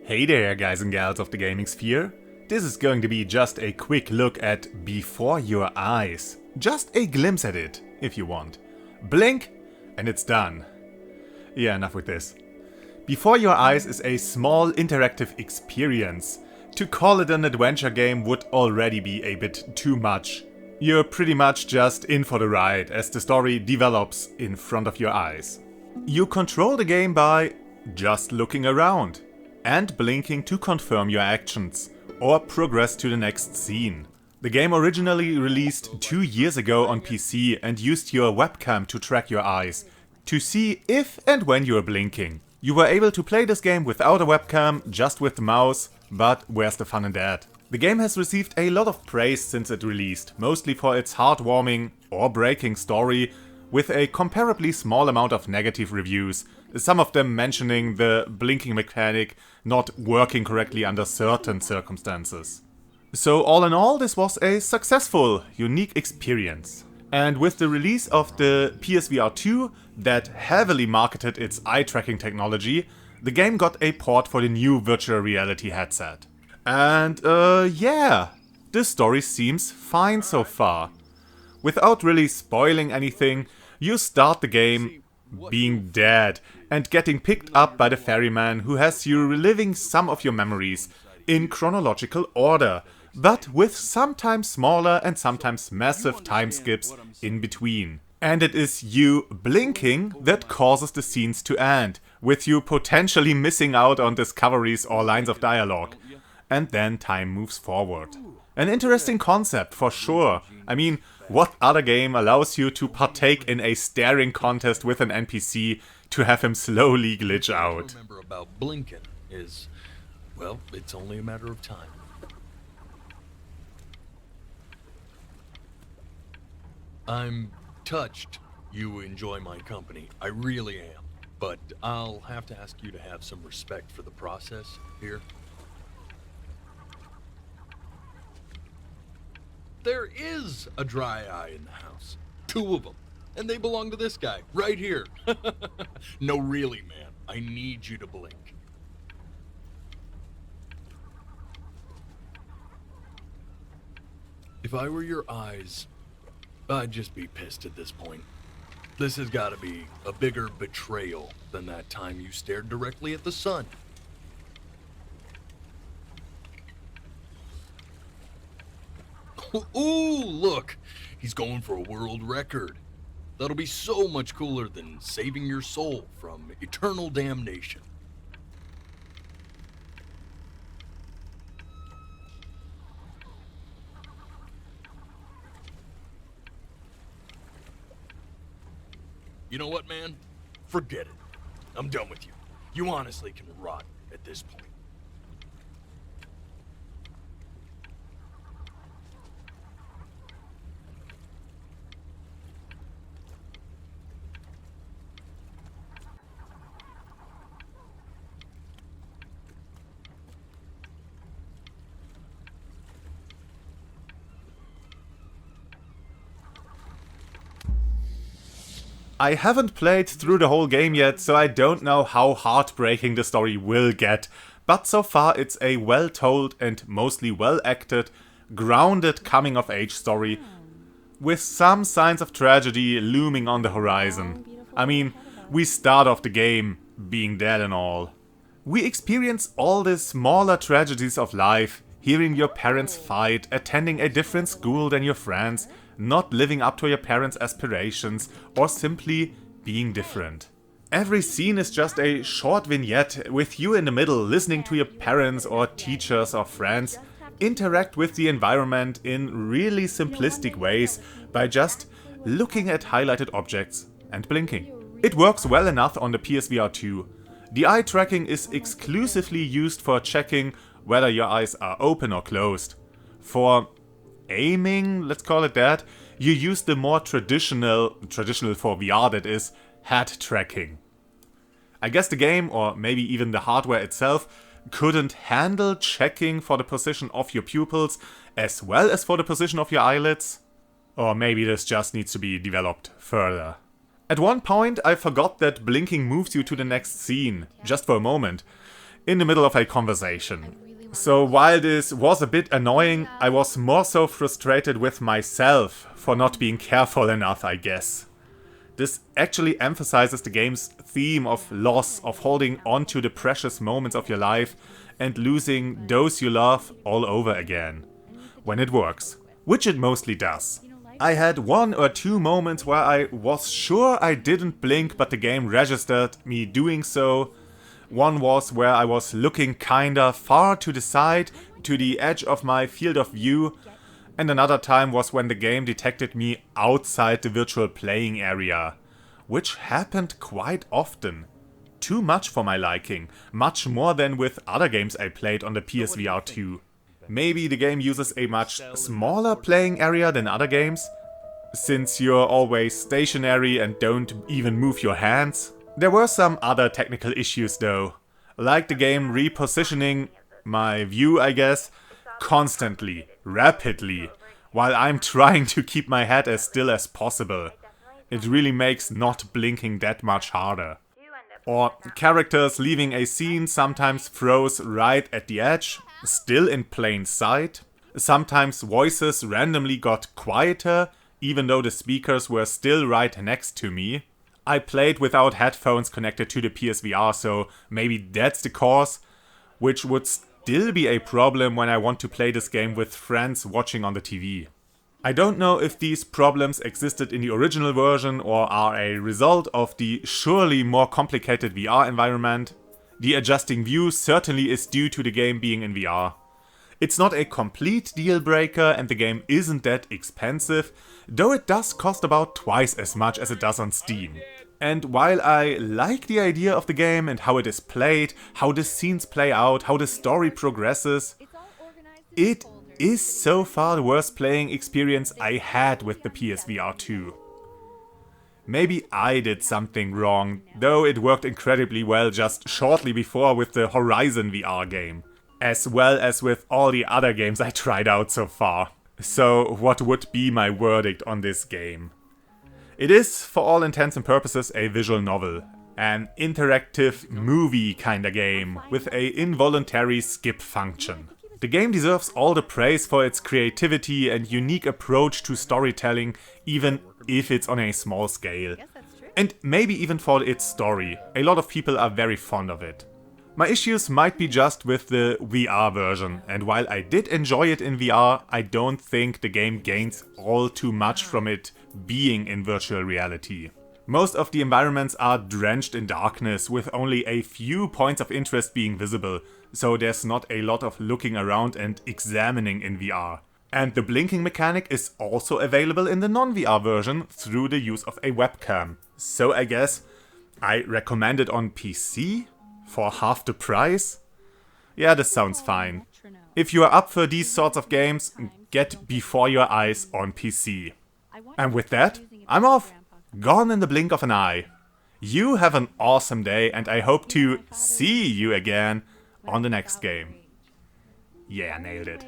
Hey there, guys and gals of the gaming sphere. This is going to be just a quick look at Before Your Eyes. Just a glimpse at it, if you want. Blink, and it's done. Yeah, enough with this. Before Your Eyes is a small interactive experience. To call it an adventure game would already be a bit too much. You're pretty much just in for the ride as the story develops in front of your eyes. You control the game by just looking around and blinking to confirm your actions or progress to the next scene. The game originally released 2 years ago on PC and used your webcam to track your eyes to see if and when you are blinking. You were able to play this game without a webcam, just with the mouse, but where's the fun in that? The game has received a lot of praise since it released, mostly for its heartwarming or breaking story, with a comparably small amount of negative reviews, some of them mentioning the blinking mechanic not working correctly under certain circumstances. So all in all, this was a successful, unique experience. And with the release of the PSVR2 that heavily marketed its eye tracking technology, the game got a port for the new virtual reality headset. And yeah, this story seems fine so far. Without really spoiling anything, you start the game being dead and getting picked up by the ferryman who has you reliving some of your memories in chronological order, but with sometimes smaller and sometimes massive time skips in between. And it is you blinking that causes the scenes to end, with you potentially missing out on discoveries or lines of dialogue. And then time moves forward. An interesting concept for sure. I mean, what other game allows you to partake in a staring contest with an NPC to have him slowly glitch out? What I remember about blinking is, well, it's only a matter of time. I'm touched you enjoy my company. I really am. But I'll have to ask you to have some respect for the process here. There is a dry eye in the house. 2 of them. And they belong to this guy, right here. No, really, man. I need you to blink. If I were your eyes, I'd just be pissed at this point. This has got to be a bigger betrayal than that time you stared directly at the sun. Ooh, look! He's going for a world record. That'll be so much cooler than saving your soul from eternal damnation. You know what, man? Forget it. I'm done with you. You honestly can rot at this point. I haven't played through the whole game yet, so I don't know how heartbreaking the story will get, but so far it's a well-told and mostly well-acted, grounded coming-of-age story, with some signs of tragedy looming on the horizon. I mean, we start off the game being dead and all. We experience all the smaller tragedies of life, hearing your parents fight, attending a different school than your friends, not living up to your parents' aspirations, or simply being different. Every scene is just a short vignette with you in the middle, listening to your parents or teachers or friends interact with the environment in really simplistic ways by just looking at highlighted objects and blinking. It works well enough on the PSVR2. The eye tracking is exclusively used for checking whether your eyes are open or closed. For aiming, let's call it that, you use the more traditional for VR that is, head tracking. I guess the game, or maybe even the hardware itself, couldn't handle checking for the position of your pupils as well as for the position of your eyelids. Or maybe this just needs to be developed further. At one point I forgot that blinking moves you to the next scene, just for a moment. in the middle of a conversation. So while this was a bit annoying, I was more so frustrated with myself for not being careful enough, I guess. This actually emphasizes the game's theme of loss, of holding on to the precious moments of your life and losing those you love all over again. When it works. Which it mostly does. I had 1 or 2 moments where I was sure I didn't blink, but the game registered me doing so. One was where I was looking kinda far to the side, to the edge of my field of view, and another time was when the game detected me outside the virtual playing area, which happened quite often. Too much for my liking, much more than with other games I played on the PSVR2. Maybe the game uses a much smaller playing area than other games, since you're always stationary and don't even move your hands. There were some other technical issues though, like the game repositioning my view, I guess, constantly, rapidly, while I'm trying to keep my head as still as possible. It really makes not blinking that much harder. Or characters leaving a scene sometimes froze right at the edge, still in plain sight. Sometimes voices randomly got quieter, even though the speakers were still right next to me. I played without headphones connected to the PSVR, so maybe that's the cause, which would still be a problem when I want to play this game with friends watching on the TV. I don't know if these problems existed in the original version or are a result of the surely more complicated VR environment. The adjusting view certainly is due to the game being in VR. It's not a complete deal breaker and the game isn't that expensive, though it does cost about twice as much as it does on Steam. And while I like the idea of the game and how it is played, how the scenes play out, how the story progresses, it is so far the worst playing experience I had with the PSVR2. Maybe I did something wrong, though it worked incredibly well just shortly before with the Horizon VR game, as well as with all the other games I tried out so far. So what would be my verdict on this game? It is, for all intents and purposes, a visual novel. An interactive movie kinda game, with a involuntary skip function. The game deserves all the praise for its creativity and unique approach to storytelling, even if it's on a small scale. And maybe even for its story. A lot of people are very fond of it. My issues might be just with the VR version, and while I did enjoy it in VR, I don't think the game gains all too much from it being in virtual reality. Most of the environments are drenched in darkness, with only a few points of interest being visible, so there's not a lot of looking around and examining in VR. And the blinking mechanic is also available in the non-VR version through the use of a webcam. So I guess I recommend it on PC for half the price? Yeah, this sounds fine. If you are up for these sorts of games, get Before Your Eyes on PC. And with that, I'm off! Gone in the blink of an eye. You have an awesome day and I hope to see you again on the next game. Yeah, nailed it.